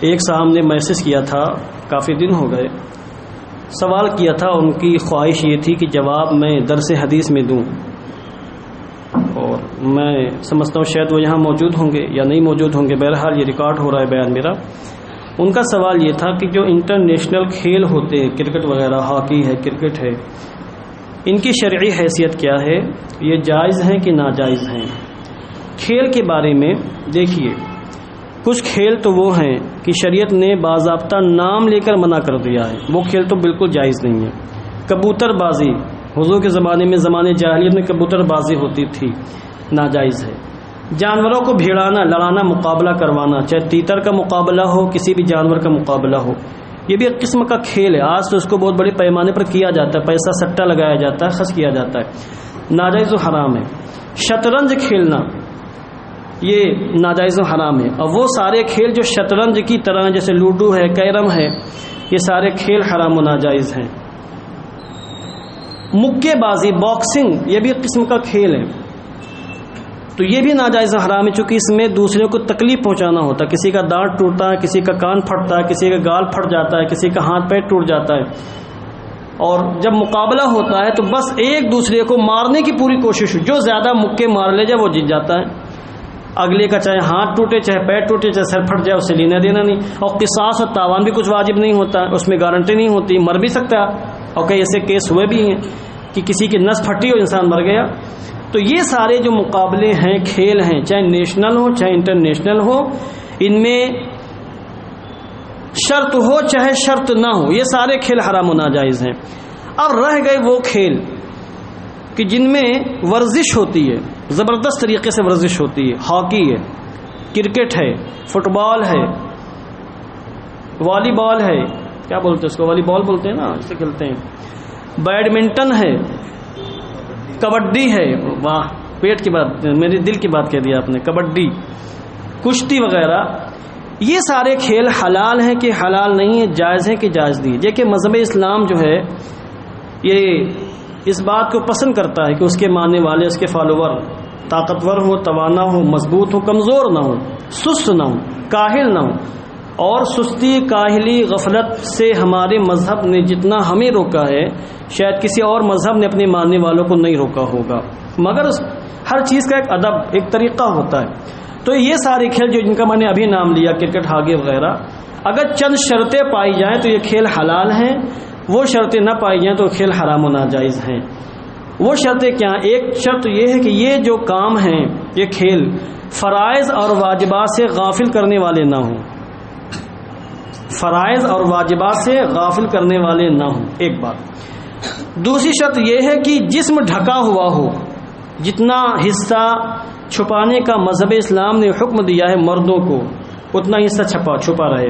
ایک صاحب نے میسج کیا تھا، کافی دن ہو گئے، سوال کیا تھا، ان کی خواہش یہ تھی کہ جواب میں درس حدیث میں دوں، اور میں سمجھتا ہوں شاید وہ یہاں موجود ہوں گے یا نہیں موجود ہوں گے، بہرحال یہ ریکارڈ ہو رہا ہے بیان میرا۔ ان کا سوال یہ تھا کہ جو انٹرنیشنل کھیل ہوتے ہیں، کرکٹ وغیرہ، ہاکی ہے، کرکٹ ہے، ان کی شرعی حیثیت کیا ہے؟ یہ جائز ہیں کہ ناجائز ہیں؟ کھیل کے بارے میں دیکھیے، کچھ کھیل تو وہ ہیں کہ شریعت نے باضابطہ نام لے کر منع کر دیا ہے، وہ کھیل تو بالکل جائز نہیں ہے۔ کبوتر بازی، حضور کے زمانے میں، زمانے جاہلیت میں کبوتر بازی ہوتی تھی، ناجائز ہے۔ جانوروں کو بھیڑانا، لڑانا، مقابلہ کروانا، چاہے تیتر کا مقابلہ ہو، کسی بھی جانور کا مقابلہ ہو، یہ بھی ایک قسم کا کھیل ہے۔ آج تو اس کو بہت بڑے پیمانے پر کیا جاتا ہے، پیسہ سٹا لگایا جاتا ہے، خرچ کیا جاتا ہے، ناجائز و حرام ہے۔ شطرنج کھیلنا یہ ناجائز و حرام ہے، اور وہ سارے کھیل جو شطرنج کی طرح جیسے لوڈو ہے، کیرم ہے، یہ سارے کھیل حرام و ناجائز ہیں۔ مکے بازی، باکسنگ، یہ بھی ایک قسم کا کھیل ہے، تو یہ بھی ناجائز و حرام ہے، چونکہ اس میں دوسرے کو تکلیف پہنچانا ہوتا ہے، کسی کا دانت ٹوٹتا ہے، کسی کا کان پھٹتا ہے، کسی کا گال پھٹ جاتا ہے، کسی کا ہاتھ پیر ٹوٹ جاتا ہے، اور جب مقابلہ ہوتا ہے تو بس ایک دوسرے کو مارنے کی پوری کوشش، جو زیادہ مکے مار لے جائے وہ جیت جاتا ہے، اگلے کا چاہے ہاتھ ٹوٹے، چاہے پیر ٹوٹے، چاہے سر پھٹ جائے، اسے لینا دینا نہیں۔ اور قصاص اور تاوان بھی کچھ واجب نہیں ہوتا، اس میں گارنٹی نہیں ہوتی، مر بھی سکتا ہے، اور کئی ایسے کیس ہوئے بھی ہیں کہ کسی کی نس پھٹی ہو، انسان مر گیا۔ تو یہ سارے جو مقابلے ہیں، کھیل ہیں، چاہے نیشنل ہو چاہے انٹرنیشنل ہو، ان میں شرط ہو چاہے شرط نہ ہو، یہ سارے کھیل حرام و ناجائز ہیں۔ اب رہ گئے وہ کھیل کہ جن میں ورزش ہوتی ہے، زبردست طریقے سے ورزش ہوتی ہے، ہاکی ہے، کرکٹ ہے، فٹ بال ہے، والی بال ہے، کیا بولتے ہیں اس کو، والی بال بولتے ہیں نا، اسے کھیلتے ہیں، بیڈمنٹن ہے، کبڈی ہے، واہ پیٹ کی بات، میرے دل کی بات کہہ دیا آپ نے، کبڈی، کشتی وغیرہ، یہ سارے کھیل حلال ہیں کہ حلال نہیں ہے، جائز ہیں کہ جائز نہیں ہے۔ دیکھیں مذہب اسلام جو ہے یہ اس بات کو پسند کرتا ہے کہ اس کے ماننے والے، اس کے فالوور طاقتور ہو، توانا ہو، مضبوط ہو، کمزور نہ ہو، سست نہ ہو، کاہل نہ ہو، اور سستی، کاہلی، غفلت سے ہمارے مذہب نے جتنا ہمیں روکا ہے شاید کسی اور مذہب نے اپنے ماننے والوں کو نہیں روکا ہوگا، مگر ہر چیز کا ایک ادب، ایک طریقہ ہوتا ہے۔ تو یہ سارے کھیل جو جن کا میں نے ابھی نام لیا، کرکٹ، ہاکی وغیرہ، اگر چند شرطیں پائی جائیں تو یہ کھیل حلال ہیں، وہ شرطیں نہ پائی جائیں تو کھیل حرام و ناجائز ہیں۔ وہ شرطیں کیا؟ ایک شرط یہ ہے کہ یہ جو کام ہیں، یہ کھیل فرائض اور واجبات سے غافل کرنے والے نہ ہوں، فرائض اور واجبات سے غافل کرنے والے نہ ہوں، ایک بات۔ دوسری شرط یہ ہے کہ جسم ڈھکا ہوا ہو، جتنا حصہ چھپانے کا مذہب اسلام نے حکم دیا ہے مردوں کو، اتنا حصہ چھپا رہے،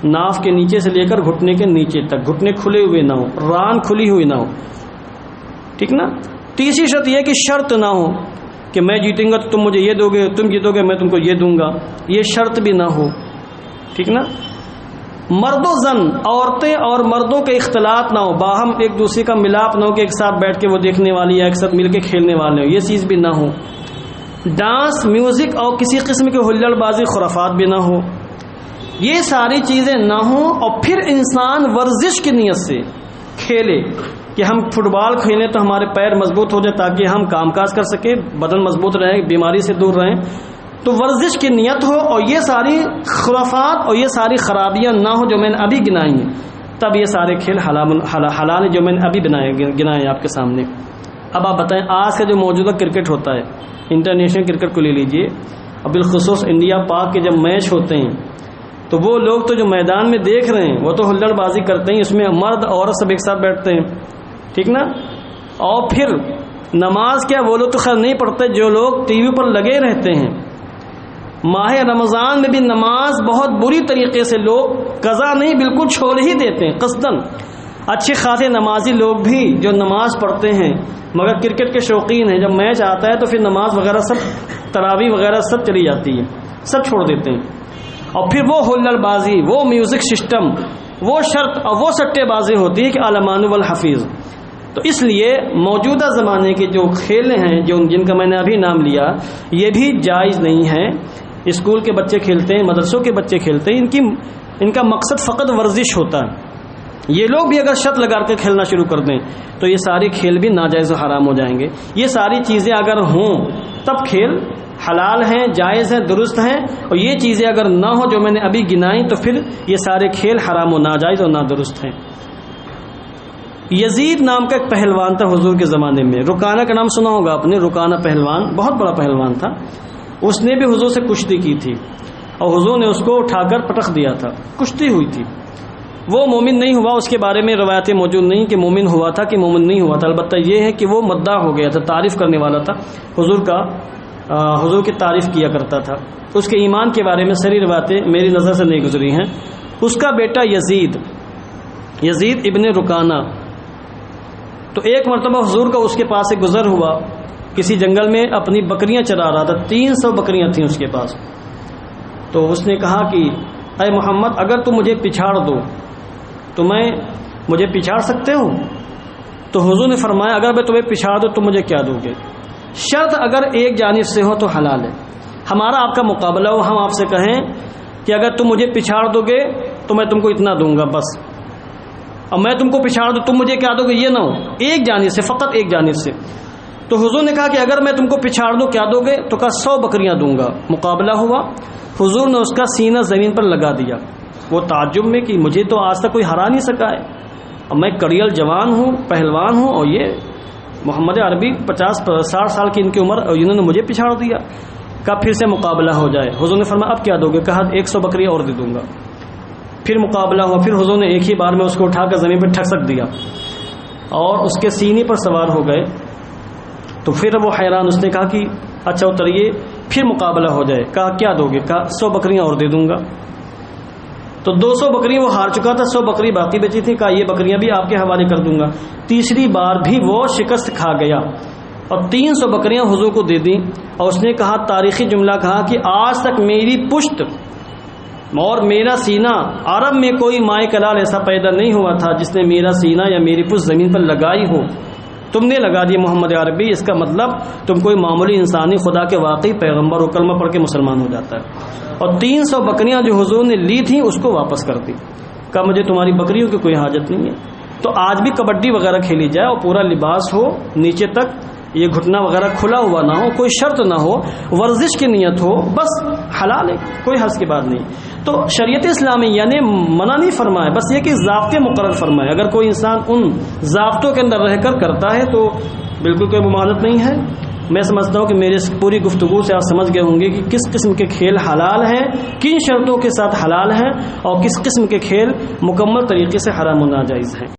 ناف کے نیچے سے لے کر گھٹنے کے نیچے تک، گھٹنے کھلے ہوئے نہ ہو، ران کھلی ہوئی نہ ہو، ٹھیک نا۔ تیسری شرط یہ کہ شرط نہ ہو کہ میں جیتوں گا تو تم مجھے یہ دو گے، تم جیتو گے میں تم کو یہ دوں گا، یہ شرط بھی نہ ہو، ٹھیک نا۔ مرد و زن، عورتیں اور مردوں کے اختلاط نہ ہو، باہم ایک دوسرے کا ملاپ نہ ہو کہ ایک ساتھ بیٹھ کے وہ دیکھنے والی یا ایک ساتھ مل کے کھیلنے والے ہو، یہ چیز بھی نہ ہو۔ ڈانس، میوزک اور کسی قسم کے ہلڑ بازی، خرافات بھی نہ ہو، یہ ساری چیزیں نہ ہوں، اور پھر انسان ورزش کی نیت سے کھیلے کہ ہم فٹ بال کھیلیں تو ہمارے پیر مضبوط ہو جائے تاکہ ہم کام کاج کر سکیں، بدن مضبوط رہے، بیماری سے دور رہیں، تو ورزش کی نیت ہو، اور یہ ساری خرافات اور یہ ساری خرابیاں نہ ہو جو میں نے ابھی گنائی ہیں، تب یہ سارے کھیل حلال ہیں جو میں نے ابھی گنائے ہیں آپ کے سامنے۔ اب آپ بتائیں، آج کا جو موجودہ کرکٹ ہوتا ہے، انٹرنیشنل کرکٹ کو لے لیجئے، اور بالخصوص انڈیا پاک کے جب میچ ہوتے ہیں تو وہ لوگ تو جو میدان میں دیکھ رہے ہیں وہ تو ہلڑ بازی کرتے ہیں، اس میں مرد عورت سب ایک ساتھ بیٹھتے ہیں، ٹھیک نا۔ اور پھر نماز کیا، وہ لوگ تو خیر نہیں پڑھتے، جو لوگ ٹی وی پر لگے رہتے ہیں، ماہ رمضان میں بھی نماز بہت بری طریقے سے لوگ قضا نہیں، بالکل چھوڑ ہی دیتے ہیں قصدن۔ اچھے خاصے نمازی لوگ بھی جو نماز پڑھتے ہیں مگر کرکٹ کے شوقین ہیں، جب میچ آتا ہے تو پھر نماز وغیرہ سب، تراویح وغیرہ سب چلی جاتی ہے، سب چھوڑ دیتے ہیں، اور پھر وہ ہلڑ بازی، وہ میوزک سسٹم، وہ شرط اور وہ سٹے بازی ہوتی ہے کہ عالمان والحفیظ۔ تو اس لیے موجودہ زمانے کے جو کھیل ہیں، جو جن کا میں نے ابھی نام لیا، یہ بھی جائز نہیں ہیں، اسکول کے بچے کھیلتے ہیں، مدرسوں کے بچے کھیلتے ہیں، ان کا مقصد فقط ورزش ہوتا ہے۔ یہ لوگ بھی اگر شرط لگا کے کھیلنا شروع کر دیں تو یہ سارے کھیل بھی ناجائز و حرام ہو جائیں گے۔ یہ ساری چیزیں اگر ہوں تب کھیل حلال ہیں، جائز ہیں، درست ہیں، اور یہ چیزیں اگر نہ ہو جو میں نے ابھی گنائی تو پھر یہ سارے کھیل حرام و ناجائز اور نادرست ہیں۔ یزید نام کا ایک پہلوان تھا حضور کے زمانے میں، رکانہ کا نام سنا ہوگا آپ نے، رکانہ پہلوان بہت بڑا پہلوان تھا، اس نے بھی حضور سے کشتی کی تھی اور حضور نے اس کو اٹھا کر پٹخ دیا تھا، کشتی ہوئی تھی۔ وہ مومن نہیں ہوا، اس کے بارے میں روایتیں موجود نہیں کہ مومن ہوا تھا کہ مومن نہیں ہوا تھا، البتہ یہ ہے کہ وہ مداح ہو گیا تھا، تعریف کرنے والا تھا حضور کی تعریف کیا کرتا تھا۔ اس کے ایمان کے بارے میں ساری روایتیں میری نظر سے نہیں گزری ہیں۔ اس کا بیٹا یزید ابن رکانہ، تو ایک مرتبہ حضور کا اس کے پاس سے گزر ہوا، کسی جنگل میں اپنی بکریاں چرا رہا تھا، 300 بکریاں تھیں اس کے پاس۔ تو اس نے کہا کہ اے محمد اگر تم مجھے پچھاڑ دو تو مجھے پچھاڑ سکتے ہو؟ تو حضور نے فرمایا اگر میں تمہیں پچھاڑ دوں تو مجھے کیا دو گے؟ شرط اگر ایک جانب سے ہو تو حلال ہے، ہمارا آپ کا مقابلہ ہو، ہم آپ سے کہیں کہ اگر تم مجھے پچھاڑ دو گے تو میں تم کو اتنا دوں گا بس، اور میں تم کو پچھاڑ دوں تم مجھے کیا دو گے، یہ نہ ہو، ایک جانب سے، فقط ایک جانب سے۔ تو حضور نے کہا کہ اگر میں تم کو پچھاڑ دوں کیا دو گے؟ تو کہا 100 بکریاں دوں گا۔ مقابلہ ہوا، حضور نے اس کا سینہ زمین پر لگا دیا، وہ تعجب میں کہ مجھے تو آج تک کوئی ہرا نہیں سکا ہے، اور میں کڑیل جوان ہوں، پہلوان ہوں، اور یہ محمد عربی 50-60 سال کی ان کی عمر، اور انہوں نے مجھے پچھاڑ دیا۔ کہا پھر سے مقابلہ ہو جائے۔ حضور نے فرمایا اب کیا دو گے؟ کہا 100 بکریاں اور دے دوں گا۔ پھر مقابلہ ہوا، پھر حضور نے ایک ہی بار میں اس کو اٹھا کر زمین پہ ٹھسک دیا اور اس کے سینے پر سوار ہو گئے۔ تو پھر وہ حیران، اس نے کہا کہ اچھا اتریے، پھر مقابلہ ہو جائے۔ کہا کیا دو گے؟ کہا 100 بکریاں اور دے دوں گا۔ تو 200 بکریاں وہ ہار چکا تھا، 100 بکری باقی بچی تھی، کہا یہ بکریاں بھی آپ کے حوالے کر دوں گا۔ تیسری بار بھی وہ شکست کھا گیا اور 300 بکریاں حضور کو دے دیں، اور اس نے کہا، تاریخی جملہ کہا کہ آج تک میری پشت اور میرا سینہ، عرب میں کوئی مائے کلال ایسا پیدا نہیں ہوا تھا جس نے میرا سینہ یا میری پشت زمین پر لگائی ہو، تم نے لگا دی محمد عربی، اس کا مطلب تم کوئی معمولی انسانی خدا کے واقعی پیغمبر و کلمہ پڑھ کے مسلمان ہو جاتا ہے۔ اور 300 بکریاں جو حضور نے لی تھیں اس کو واپس کر دی، کہا مجھے تمہاری بکریوں کی کوئی حاجت نہیں ہے۔ تو آج بھی کبڈی وغیرہ کھیلی جائے اور پورا لباس ہو نیچے تک، یہ گھٹنا وغیرہ کھلا ہوا نہ ہو، کوئی شرط نہ ہو، ورزش کی نیت ہو، بس حلال ہے، کوئی حرج کی بات نہیں۔ تو شریعت اسلامیہ نے منع نہیں فرمایا، بس یہ کہ ضابطے مقرر فرمائے، اگر کوئی انسان ان ضابطوں کے اندر رہ کر کرتا ہے تو بالکل کوئی ممانعت نہیں ہے۔ میں سمجھتا ہوں کہ میرے پوری گفتگو سے آپ سمجھ گئے ہوں گے کہ کس قسم کے کھیل حلال ہیں، کن شرطوں کے ساتھ حلال ہیں، اور کس قسم کے کھیل مکمل طریقے سے حرام و ناجائز ہیں۔